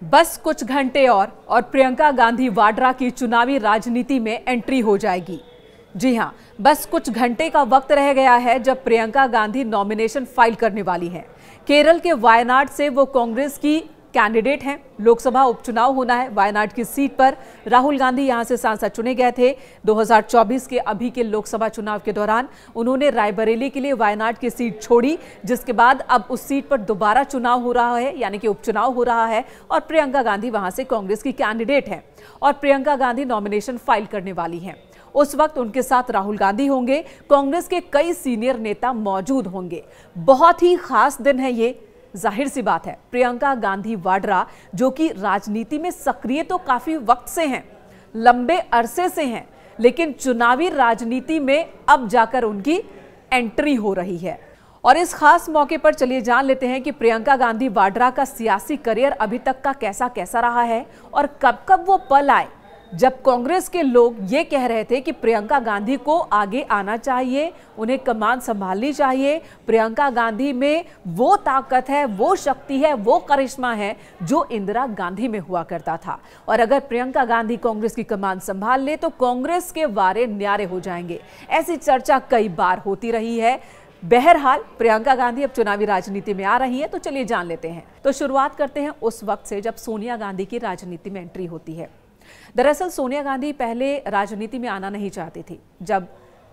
बस कुछ घंटे और प्रियंका गांधी वाड्रा की चुनावी राजनीति में एंट्री हो जाएगी। जी हां, बस कुछ घंटे का वक्त रह गया है जब प्रियंका गांधी नॉमिनेशन फाइल करने वाली हैं। केरल के वायनाड से वो कांग्रेस की कैंडिडेट हैं। लोकसभा उपचुनाव होना है वायनाड की सीट पर। राहुल गांधी यहां से सांसद चुने गए थे 2024 के अभी के लोकसभा चुनाव के दौरान। उन्होंने रायबरेली के लिए वायनाड की सीट छोड़ी, जिसके बाद अब उस सीट पर दोबारा चुनाव हो रहा है, यानी कि उपचुनाव हो रहा है और प्रियंका गांधी वहां से कांग्रेस की कैंडिडेट हैं और प्रियंका गांधी नॉमिनेशन फाइल करने वाली हैं। उस वक्त उनके साथ राहुल गांधी होंगे, कांग्रेस के कई सीनियर नेता मौजूद होंगे। बहुत ही खास दिन है ये। जाहिर सी बात है, प्रियंका गांधी वाड्रा जो कि राजनीति में सक्रिय तो काफी वक्त से हैं, लंबे अरसे से हैं, लेकिन चुनावी राजनीति में अब जाकर उनकी एंट्री हो रही है। और इस खास मौके पर चलिए जान लेते हैं कि प्रियंका गांधी वाड्रा का सियासी करियर अभी तक का कैसा कैसा रहा है और कब कब वो पल आए जब कांग्रेस के लोग ये कह रहे थे कि प्रियंका गांधी को आगे आना चाहिए, उन्हें कमान संभालनी चाहिए। प्रियंका गांधी में वो ताकत है, वो शक्ति है, वो करिश्मा है जो इंदिरा गांधी में हुआ करता था और अगर प्रियंका गांधी कांग्रेस की कमान संभाल ले तो कांग्रेस के वारे न्यारे हो जाएंगे। ऐसी चर्चा कई बार होती रही है। बहरहाल प्रियंका गांधी अब चुनावी राजनीति में आ रही है, तो चलिए जान लेते हैं। तो शुरुआत करते हैं उस वक्त से जब सोनिया गांधी की राजनीति में एंट्री होती है। दरअसल सोनिया गांधी पहले राजनीति में आना नहीं चाहती थी। जब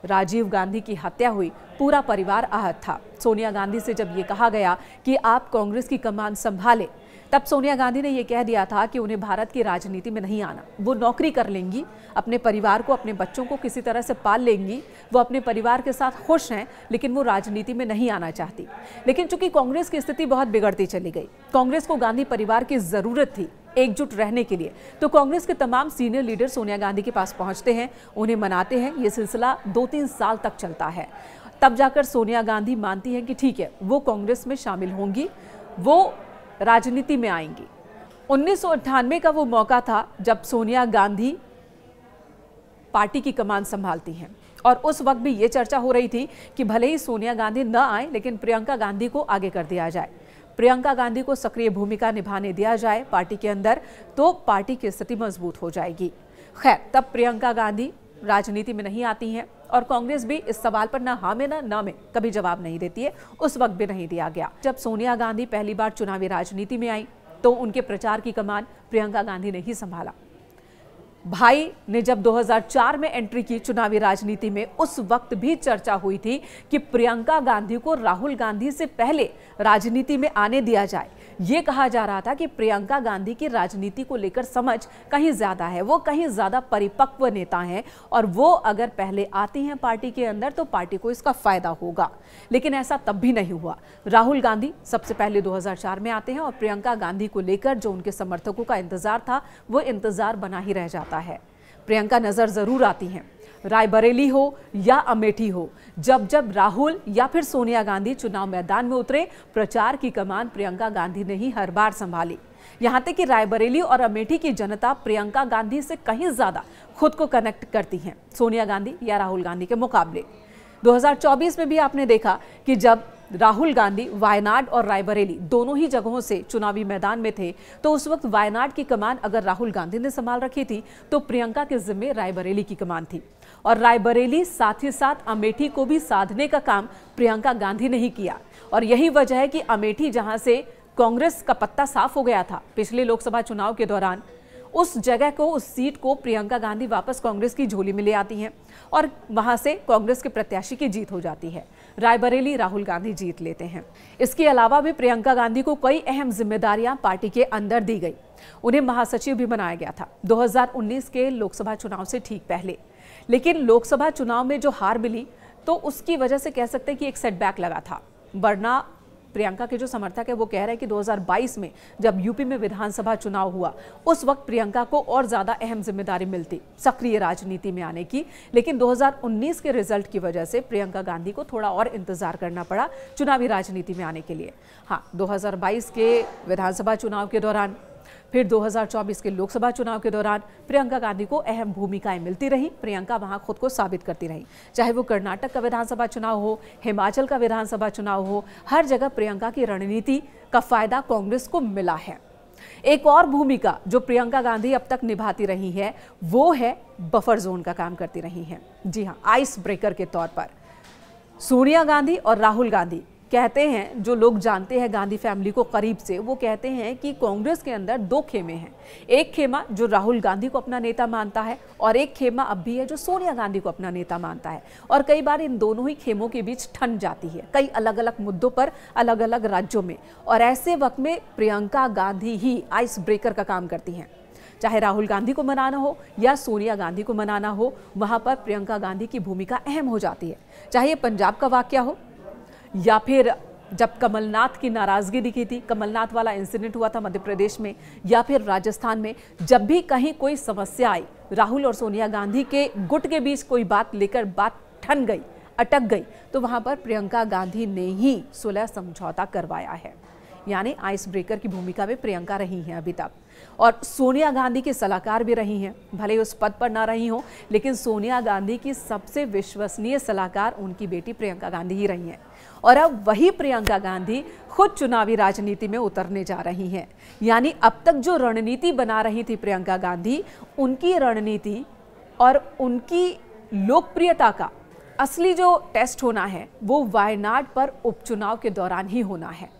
राजीव गांधी की हत्या हुई, पूरा परिवार आहत था। सोनिया गांधी से जब ये कहा गया कि आप कांग्रेस की कमान संभालें, तब सोनिया गांधी ने यह कह दिया था कि उन्हें भारत की राजनीति में नहीं आना। वो नौकरी कर लेंगी, अपने परिवार को, अपने बच्चों को किसी तरह से पाल लेंगी, वो अपने परिवार के साथ खुश हैं, लेकिन वो राजनीति में नहीं आना चाहती। लेकिन चूंकि कांग्रेस की स्थिति बहुत बिगड़ती चली गई, कांग्रेस को गांधी परिवार की जरूरत थी एकजुट रहने के लिए, तो कांग्रेस के तमाम सीनियर लीडर सोनिया गांधी के पास पहुंचते हैं, उन्हें मनाते हैं। ये सिलसिला 2-3 साल तक चलता है। तब जाकर सोनिया गांधी मानती हैं कि ठीक है, वो कांग्रेस में शामिल होंगी, वो राजनीति में आएंगी। 1998 का वो मौका था जब सोनिया गांधी पार्टी की कमान संभालती हैं और उस वक्त भी ये चर्चा हो रही थी कि भले ही सोनिया गांधी न आए, लेकिन प्रियंका गांधी को आगे कर दिया जाए, प्रियंका गांधी को सक्रिय भूमिका निभाने दिया जाए पार्टी के अंदर, तो पार्टी की स्थिति मजबूत हो जाएगी। खैर, तब प्रियंका गांधी राजनीति में नहीं आती हैं और कांग्रेस भी इस सवाल पर ना हाँ में ना में कभी जवाब नहीं देती है। उस वक्त भी नहीं दिया गया। जब सोनिया गांधी पहली बार चुनावी राजनीति में आई तो उनके प्रचार की कमान प्रियंका गांधी ने ही संभाला। भाई ने जब 2004 में एंट्री की चुनावी राजनीति में, उस वक्त भी चर्चा हुई थी कि प्रियंका गांधी को राहुल गांधी से पहले राजनीति में आने दिया जाए। ये कहा जा रहा था कि प्रियंका गांधी की राजनीति को लेकर समझ कहीं ज्यादा है, वो कहीं ज्यादा परिपक्व नेता हैं और वो अगर पहले आती हैं पार्टी के अंदर तो पार्टी को इसका फायदा होगा। लेकिन ऐसा तब भी नहीं हुआ। राहुल गांधी सबसे पहले 2004 में आते हैं और प्रियंका गांधी को लेकर जो उनके समर्थकों का इंतजार था, वो इंतजार बना ही रह जाता है। प्रियंका नजर जरूर आती हैं, रायबरेली हो या अमेठी हो। जब जब राहुल या फिर सोनिया गांधी चुनाव मैदान में उतरे, प्रचार की कमान प्रियंका गांधी ने ही हर बार संभाली। यहां तक कि रायबरेली और अमेठी की जनता प्रियंका गांधी से कहीं ज्यादा खुद को कनेक्ट करती हैं सोनिया गांधी या राहुल गांधी के मुकाबले। 2024 में भी आपने देखा कि जब राहुल गांधी वायनाड और रायबरेली दोनों ही जगहों से चुनावी मैदान में थे, तो उस वक्त वायनाड की कमान अगर राहुल गांधी ने संभाल रखी थी तो प्रियंका के जिम्मे रायबरेली की कमान थी और रायबरेली साथ ही साथ अमेठी को भी साधने का काम प्रियंका गांधी ने ही किया। और यही वजह है कि अमेठी, जहां से कांग्रेस का पत्ता साफ हो गया था पिछले लोकसभा चुनाव के दौरान, उस जगह को, उस सीट को प्रियंका गांधी वापस कांग्रेस की झोली में ले आती हैं और वहां से कांग्रेस के प्रत्याशी की जीत हो जाती है। रायबरेली राहुल गांधी जीत लेते हैं। इसके अलावा भी प्रियंका गांधी को कई अहम जिम्मेदारियां पार्टी के अंदर दी गई। उन्हें महासचिव भी बनाया गया था 2019 के लोकसभा चुनाव से ठीक पहले। लेकिन लोकसभा चुनाव में जो हार मिली, तो उसकी वजह से कह सकते हैं कि एक सेटबैक लगा था। वरना प्रियंका के जो समर्थक है वो कह रहे हैं कि 2022 में जब यूपी में विधानसभा चुनाव हुआ, उस वक्त प्रियंका को और ज्यादा अहम जिम्मेदारी मिलती सक्रिय राजनीति में आने की। लेकिन 2019 के रिजल्ट की वजह से प्रियंका गांधी को थोड़ा और इंतजार करना पड़ा चुनावी राजनीति में आने के लिए। हाँ, 2022 के विधानसभा चुनाव के दौरान, फिर 2024 के लोकसभा चुनाव के दौरान प्रियंका गांधी को अहम भूमिकाएं मिलती रही। प्रियंका वहां खुद को साबित करती रही, चाहे वो कर्नाटक का विधानसभा चुनाव हो, हिमाचल का विधानसभा चुनाव हो, हर जगह प्रियंका की रणनीति का फायदा कांग्रेस को मिला है। एक और भूमिका जो प्रियंका गांधी अब तक निभाती रही है वो है बफर जोन का काम करती रही हैं। जी हां, आइस ब्रेकर के तौर पर सोनिया गांधी और राहुल गांधी कहते हैं, जो लोग जानते हैं गांधी फैमिली को करीब से, वो कहते हैं कि कांग्रेस के अंदर दो खेमे हैं। एक खेमा जो राहुल गांधी को अपना नेता मानता है और एक खेमा अब भी है जो सोनिया गांधी को अपना नेता मानता है। और कई बार इन दोनों ही खेमों के बीच ठन जाती है कई अलग अलग मुद्दों पर अलग अलग राज्यों में। और ऐसे वक्त में प्रियंका गांधी ही आइस ब्रेकर का काम करती हैं। चाहे राहुल गांधी को मनाना हो या सोनिया गांधी को मनाना हो, वहां पर प्रियंका गांधी की भूमिका अहम हो जाती है। चाहे ये पंजाब का वाकया हो या फिर जब कमलनाथ की नाराजगी दिखी थी, कमलनाथ वाला इंसिडेंट हुआ था मध्य प्रदेश में, या फिर राजस्थान में, जब भी कहीं कोई समस्या आई, राहुल और सोनिया गांधी के गुट के बीच कोई बात लेकर बात ठन गई, अटक गई, तो वहां पर प्रियंका गांधी ने ही सुलह समझौता करवाया है। यानी आइस ब्रेकर की भूमिका में प्रियंका रही हैं अभी तक। और सोनिया गांधी की सलाहकार भी रही हैं, भले उस पद पर ना रही हो, लेकिन सोनिया गांधी की सबसे विश्वसनीय सलाहकार उनकी बेटी प्रियंका गांधी ही रही हैं। और अब वही प्रियंका गांधी खुद चुनावी राजनीति में उतरने जा रही हैं। यानी अब तक जो रणनीति बना रही थी प्रियंका गांधी, उनकी रणनीति और उनकी लोकप्रियता का असली जो टेस्ट होना है वो वायनाड पर उपचुनाव के दौरान ही होना है।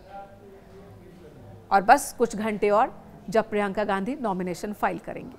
और बस कुछ घंटे और, जब प्रियंका गांधी नॉमिनेशन फाइल करेंगी।